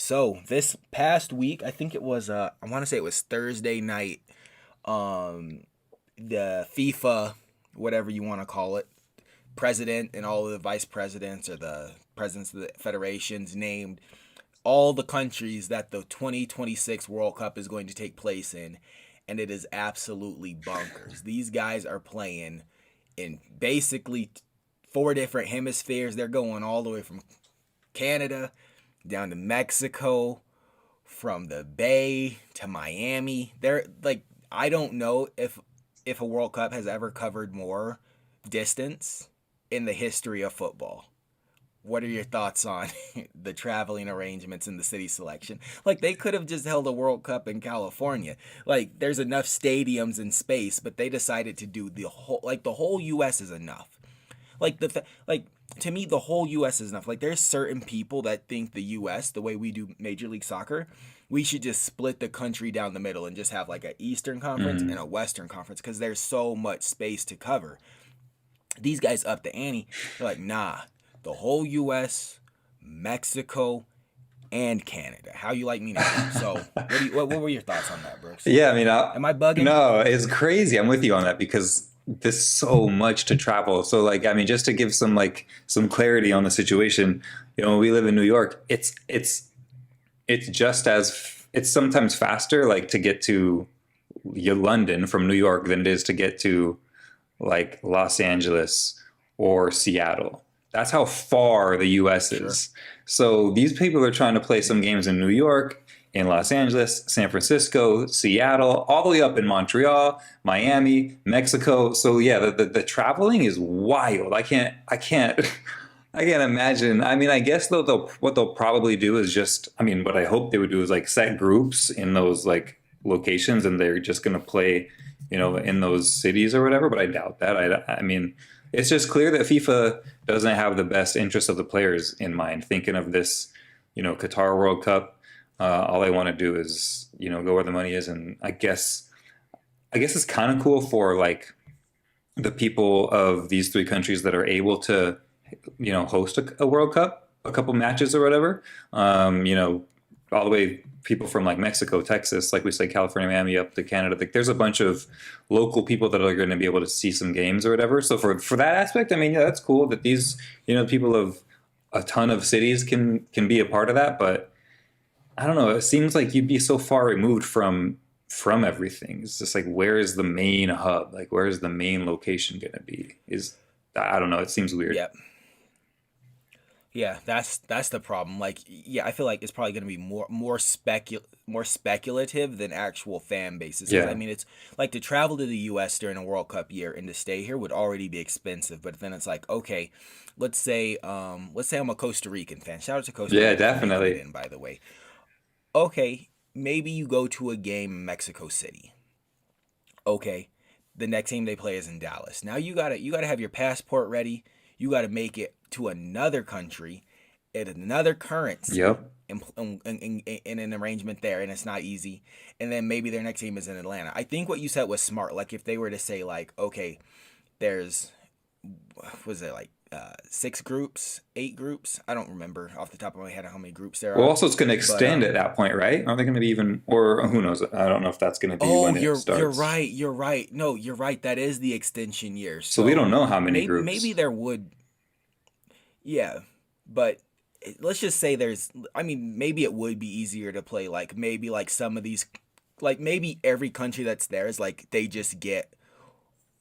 So this past week, I think it was I want to say it was Thursday night. Um, the FIFA, whatever you want to call it, president and all of the vice presidents or the presidents of the federations named all the countries that the 2026 World Cup is going to take place in, and it is absolutely bonkers. These guys are playing in basically four different hemispheres. They're going all the way from Canada down to Mexico, from the Bay to Miami. They're like, I don't know if a World Cup has ever covered more distance in the history of football. What are your thoughts on the traveling arrangements and the city selection? Like, they could have just held a World Cup in California. Like, there's enough stadiums and space, but they decided to do the whole US is enough. Like to me, the whole US is enough. Like, there's certain people that think the US, the way we do Major League Soccer, we should just split the country down the middle and just have like a Eastern Conference and Mm. a Western Conference because there's so much space to cover. These guys up the ante. They're like, nah, the whole US, Mexico, and Canada. How you like me now? So, what were your thoughts on that, Brooks? Yeah, I mean, Am I bugging? no, it's crazy. I'm with you on that because there's so much to travel. So, like, I mean, just to give some clarity on the situation, when we live in New York, it's just as it's sometimes faster, like to get to London from New York than it is to get to like Los Angeles or Seattle. That's how far the US Sure. is. So these people are trying to play some games in New York, in Los Angeles, San Francisco, Seattle, all the way up in Montreal, Miami, Mexico. So yeah, the traveling is wild. I can't imagine. I mean, I guess what they'll probably do is just, I mean, what I hope they would do is like set groups in those like locations and they're just going to play, in those cities or whatever. But I doubt that. I mean, it's just clear that FIFA doesn't have the best interest of the players in mind. Thinking of this, Qatar World Cup, all I want to do is, go where the money is. And I guess it's kind of cool for like the people of these three countries that are able to, host a World Cup, a couple matches or whatever. All the way people from like Mexico, Texas, like we say, California, Miami, up to Canada. Like, there's a bunch of local people that are going to be able to see some games or whatever. So for that aspect, I mean, yeah, that's cool that these people of a ton of cities can be a part of that. But I don't know. It seems like you'd be so far removed from everything. It's just like, where is the main hub? Like, where is the main location going to be? I don't know. It seems weird. Yep. Yeah, that's the problem. Like, yeah, I feel like it's probably going to be more speculative than actual fan bases. Because I Yeah. mean, it's like to travel to the U.S. during a World Cup year and to stay here would already be expensive. But then it's like, okay, let's say I'm a Costa Rican fan. Shout out to Costa Yeah, Rica for making it definitely. in, by the way. Okay, maybe you go to a game in Mexico City. Okay, the next game they play is in Dallas. Now you gotta have your passport ready. You gotta make it to another country at another currency Yep. in an arrangement there, and it's not easy. And then maybe their next game is in Atlanta. I think what you said was smart. Like, if they were to say like, okay, there's was it like six groups, eight groups? I don't remember off the top of my head how many groups there Well, are. also it's going to But extend at that point, right? Are they going to be even, or who knows? I don't know if that's going to be oh, when it you're starts. right. You're right. No, you're right. That is the extension year. So we don't So know how many maybe groups. there would, yeah, but let's just say there's. I mean, maybe it would be easier to play like maybe like some of these, like maybe every country that's there is like they just get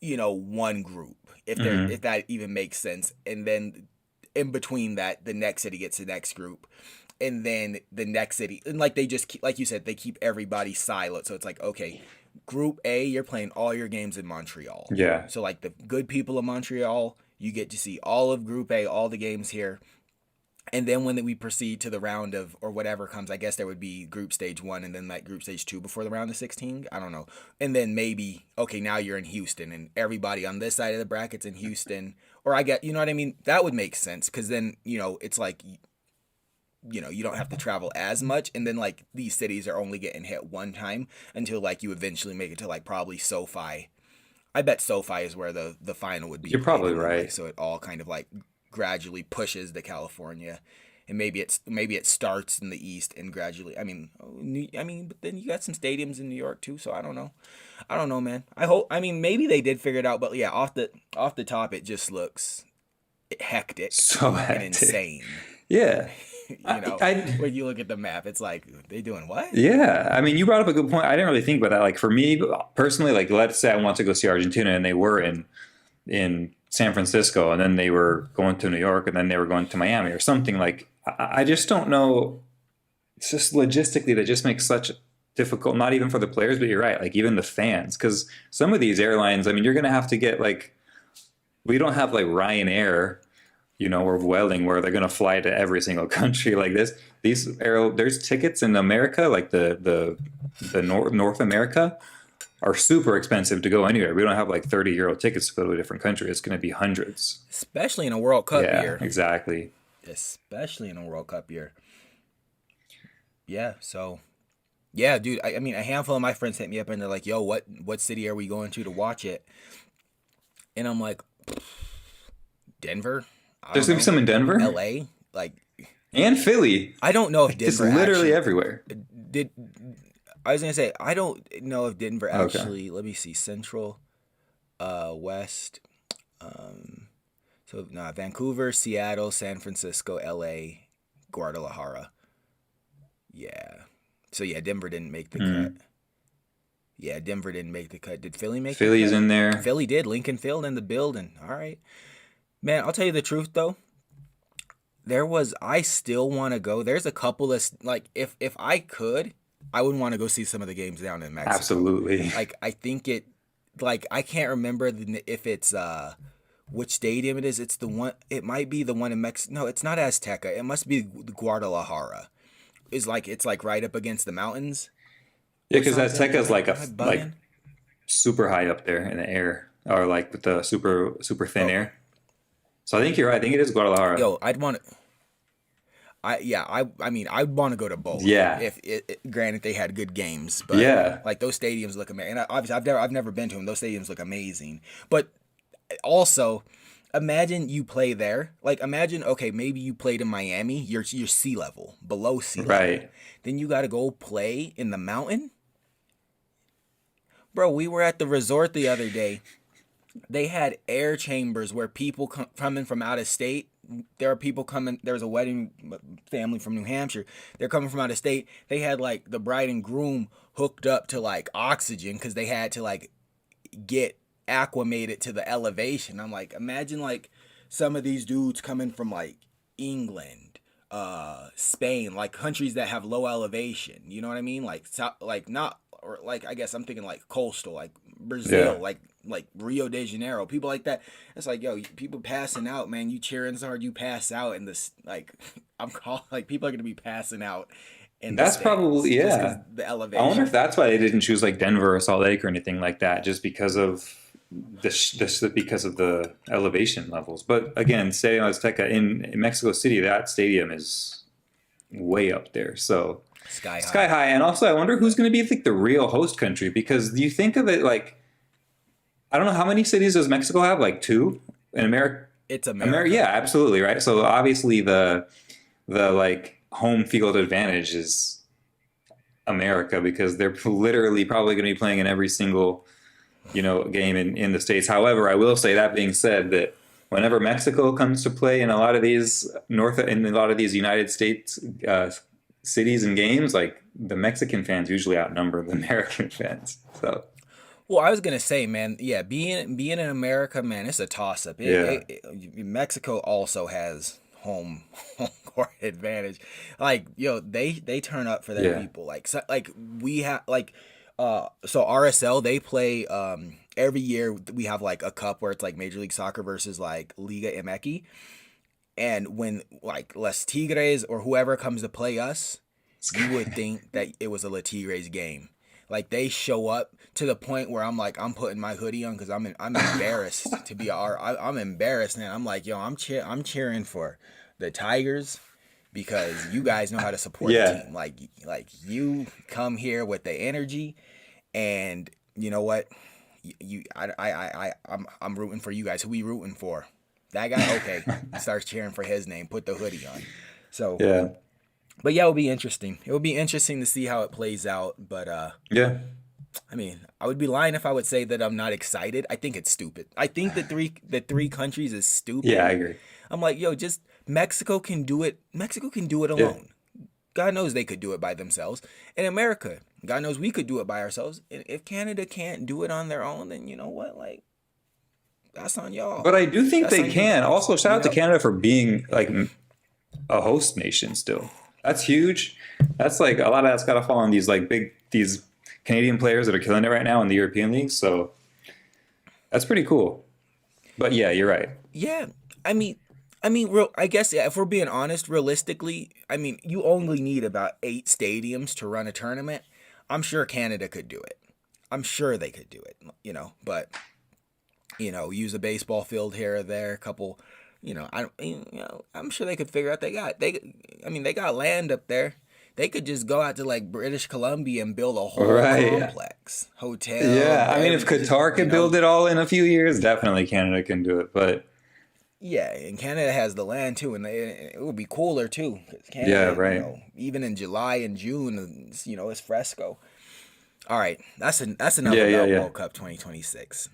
one group if Hmm. that even makes sense, and then in between that the next city gets the next group, and then the next city, and like they just keep, like you said, they keep everybody silent, so it's like, okay, group A, you're playing all your games in Montreal, Yeah. so like the good people of Montreal, you get to see all of group A, all the games here. And then when we proceed to the round of or whatever comes, I guess there would be group stage one and then like group stage two before the round of 16. I don't know. And then maybe, okay, now you're in Houston and everybody on this side of the bracket's in Houston. Or I get, you know what I mean? That would make sense because then, it's like, you don't have to travel as much. And then like these cities are only getting hit one time until like you eventually make it to like probably SoFi. I bet SoFi is where the final would be You're played probably anyway. right. So it all kind of like gradually pushes to California. and maybe it starts in the East and gradually. But then you got some stadiums in New York too, so I don't know, man. I hope. I mean, maybe they did figure it out, but yeah, off the top, it just looks hectic So and hectic. insane. Yeah. I When you look at the map, it's like they doing what? Yeah, I mean, you brought up a good point. I didn't really think about that. Like for me personally, like let's say I want to go see Argentina, and they were in San Francisco, and then they were going to New York, and then they were going to Miami or something. Like I just don't know. It's just logistically that just makes such difficult. Not even for the players, but you're right. Like even the fans, because some of these airlines, I mean, you're going to have to get like we don't have like Ryanair, or Welling where they're going to fly to every single country like this. There's tickets in America, like the North America, are super expensive to go anywhere. We don't have like 30 euro tickets to go to a different country. It's going to be hundreds. Especially in a World Cup Yeah, year. exactly. Especially in a World Cup year. Yeah. So yeah, dude. I mean, a handful of my friends hit me up and they're like, "Yo, what city are we going to watch it?" And I'm like, Denver. I There's don't going to be know. some in Denver L.A. Like, and Philly. I don't know if Like just Denver literally actually everywhere. did. I was gonna say I don't know if Denver Okay. actually. Let me see. Central, West. Um, so nah, Vancouver, Seattle, San Francisco, L.A., Guadalajara. Yeah. So yeah, Denver didn't make the cut. Hmm. Yeah, Denver didn't make the cut. Did Philly make the Philly's cut? in there. Philly did. Lincoln Field in the building. All right. Man, I'll tell you the truth though. I still want to go. There's a couple of like if I could, I would want to go see some of the games down in Mexico. Absolutely. Like I think it like I can't remember if it's which stadium it is. It's the one it might be the one in Mexico. No, it's not Azteca. It must be Guadalajara. It's like right up against the mountains Yeah, or because something. Azteca's like Am I like bugging? super high up there in the air, or like with the super thin Oh, air. So I think you're right. I think it is Guadalajara. yo, I'd want to. I mean I'd want to go to both Yeah, if granted they had good games, but yeah. like those stadiums look amazing. And obviously I've never been to them. Those stadiums look amazing. But also, imagine you play there. Like imagine okay maybe you played in Miami. You're sea level below sea level. Right. Then you got to go play in the mountain. Bro, we were at the resort the other day. They had air chambers where people coming from out of state. There are people coming. There was a wedding family from New Hampshire. They're coming from out of state. They had like the bride and groom hooked up to like oxygen because they had to like get acclimated to the elevation. I'm like, imagine like some of these dudes coming from like England, Spain, like countries that have low elevation. You know what I mean? Like like not or like I guess I'm thinking like coastal, like Yeah. Brazil, like Rio de Janeiro, people like that. It's like yo, people passing out, man. You cheering so hard, you pass out in this like I'm called like people are gonna be passing out in the That's stands probably just because yeah. the I wonder if elevation. that's why they didn't choose like Denver or Salt Lake or anything like that, just because of this because of the elevation levels. But again, Stadium Azteca in Mexico City, that stadium is way up there. So Sky sky high. high. And also, I wonder who's going to be like the real host country because you think of it like I don't know how many cities does Mexico have? Like two in America. It's America, America. yeah, absolutely, right. So obviously the like home field advantage is America because they're literally probably going to be playing in every single game in the states. However, I will say that being said, that whenever Mexico comes to play in a lot of these United States cities and games, like the Mexican fans usually outnumber the American fans. So Well, I was gonna say, man, yeah, being in America, man, it's a toss up. yeah, Mexico also has home court advantage. Like, yo, they turn up for their yeah, people. Like, so, like we have like, so RSL they play every year. We have like a cup where it's like Major League Soccer versus like Liga MX, and when like Las Tigres or whoever comes to play us, you would think that it was a La Tigres game. Like they show up to the point where I'm like I'm putting my hoodie on because I'm embarrassed to be I'm embarrassed, man. I'm like yo I'm cheering for the Tigers because you guys know how to support a yeah. team. Like you come here with the energy, and you know what I'm rooting for you guys. Who we rooting for? That guy? Okay, starts cheering for his name. Put the hoodie on. So, Yeah. but yeah, it'll be interesting. It will be interesting to see how it plays out. But Yeah. I mean, I would be lying if I would say that I'm not excited. I think it's stupid. I think the three countries is Yeah, I stupid. agree. I'm like, yo, just Mexico can do it. Mexico can do it Yeah. alone. God knows they could do it by themselves. And America, God knows we could do it by ourselves. And if Canada can't do it on their own, then you know what? Like, that's on y'all. But I do think That's they on you can. guys. Also, shout You out to know? Canada for being like a host nation still. That's huge. That's like a lot of that's got to fall on these like these Canadian players that are killing it right now in the European league. So that's pretty cool. But yeah, you're right. Yeah. I mean, real. I guess yeah, if we're being honest, realistically, I mean, you only need about 8 stadiums to run a tournament. I'm sure Canada could do it. I'm sure they could do it. But use a baseball field here or there, a couple. I don't. I'm sure they could figure out. I mean, they got land up there. They could just go out to like British Columbia and build a whole Right. Yeah. complex, hotel. Yeah. I mean, if Just, Qatar could build it all in a few years, definitely Canada can do it. But yeah, and Canada has the land too, and it would be cooler too. 'Cause yeah, Canada, right. even in July and June, it's fresco. All right, that's enough Yeah, yeah, about yeah. World Cup 2026.